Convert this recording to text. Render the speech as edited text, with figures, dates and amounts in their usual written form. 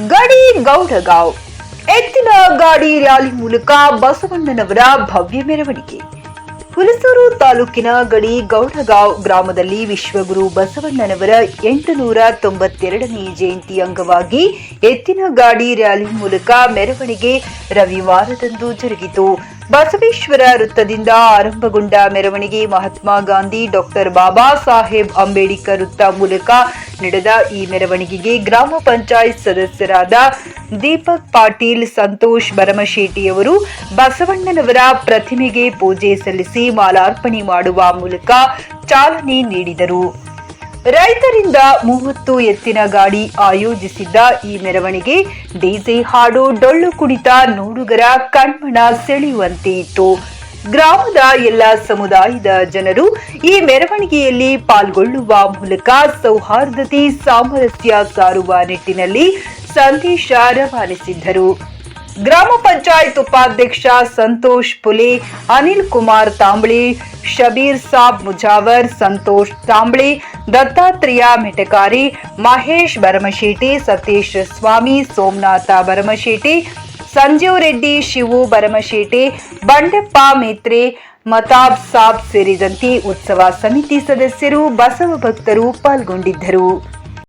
ಗಡಿ ಗೌಡಗಾಂವ್ ಎತ್ತಿನ ಗಾಡಿ ರ್ಯಾಲಿ ಮೂಲಕ ಬಸವಣ್ಣನವರ ಭವ್ಯ ಮೆರವಣಿಗೆ. ಹುಣಸೂರು ತಾಲೂಕಿನ ಗಡಿ ಗೌಡಗಾಂವ್ ಗ್ರಾಮದಲ್ಲಿ ವಿಶ್ವಗುರು ಬಸವಣ್ಣನವರ 892ನೇ ಜಯಂತಿ ಅಂಗವಾಗಿ ಎತ್ತಿನ ಗಾಡಿ ರ್ಯಾಲಿ ಮೂಲಕ ಮೆರವಣಿಗೆ ರವಿವಾರದಂದು ಜರುಗಿತು. ಬಸವೇಶ್ವರ ವೃತ್ತದಿಂದ ಆರಂಭಗೊಂಡ ಮೆರವಣಿಗೆ ಮಹಾತ್ಮ ಗಾಂಧಿ, ಡಾಕ್ಟರ್ ಬಾಬಾ ಸಾಹೇಬ್ ಅಂಬೇಡ್ಕರ್ ವೃತ್ತ ಮೂಲಕ ನಡೆದ ಈ ಮೆರವಣಿಗೆಗೆ ಗ್ರಾಮ ಪಂಚಾಯತ್ ಸದಸ್ಯರಾದ ದೀಪಕ್ ಪಾಟೀಲ್, ಸಂತೋಷ್ ಭರಮಶೆಟ್ಟಿಯವರು ಬಸವಣ್ಣನವರ ಪ್ರತಿಮೆಗೆ ಪೂಜೆ ಸಲ್ಲಿಸಿ ಮಾಲಾರ್ಪಣೆ ಮಾಡುವ ಮೂಲಕ ಚಾಲನೆ ನೀಡಿದರು. ರೈತರಿಂದ 30 ಎತ್ತಿನ ಗಾಡಿ ಆಯೋಜಿಸಿದ್ದ ಈ ಮೆರವಣಿಗೆ ಡಿಜೆ ಹಾಡು, ಡೊಳ್ಳು ಕುಣಿತ ನೋಡುಗರ ಕಣ್ಮನ ಸೆಳೆಯುವಂತೆ ಇತ್ತು. ಗ್ರಾಮದ ಎಲ್ಲ ಸಮುದಾಯದ ಜನರು ಈ ಮೆರವಣಿಗೆಯಲ್ಲಿ ಪಾಲ್ಗೊಳ್ಳುವ ಮೂಲಕ ಸೌಹಾರ್ದತೆ, ಸಾಮರಸ್ಯ ಸಾರುವ ನಿಟ್ಟಿನಲ್ಲಿ ಸಂದೇಶ ರವಾನಿಸಿದ್ದರು. ಗ್ರಾಮ ಪಂಚಾಯತ್ ಉಪಾಧ್ಯಕ್ಷ ಸಂತೋಷ್ ಪುಲೆ, ಅನಿಲ್ ಕುಮಾರ್ ತಾಂಬಳೆ, ಶಬೀರ್ ಸಾಬ್ ಮುಜಾವರ್, ಸಂತೋಷ್ ತಾಂಬಳೆ, ದತ್ತಾತ್ರೇಯ ಮೆಟಕಾರಿ, ಮಹೇಶ್ ಭರಮಶೆಟ್ಟಿ, ಸತೀಶ್ ಸ್ವಾಮಿ, ಸೋಮನಾಥ ಭರಮಶೆಟ್ಟಿ, ಸಂಜೀವ್ ರೆಡ್ಡಿ, ಶಿವು ಭರಮಶೆಟ್ಟಿ, ಬಂಡೆಪ್ಪ ಮೇತ್ರೆ, ಮತಾಬ್ ಸಾಬ್ ಸೇರಿದಂತೆ ಉತ್ಸವ ಸಮಿತಿ ಸದಸ್ಯರು, ಬಸವ ಭಕ್ತರು ಪಾಲ್ಗೊಂಡಿದ್ದರು.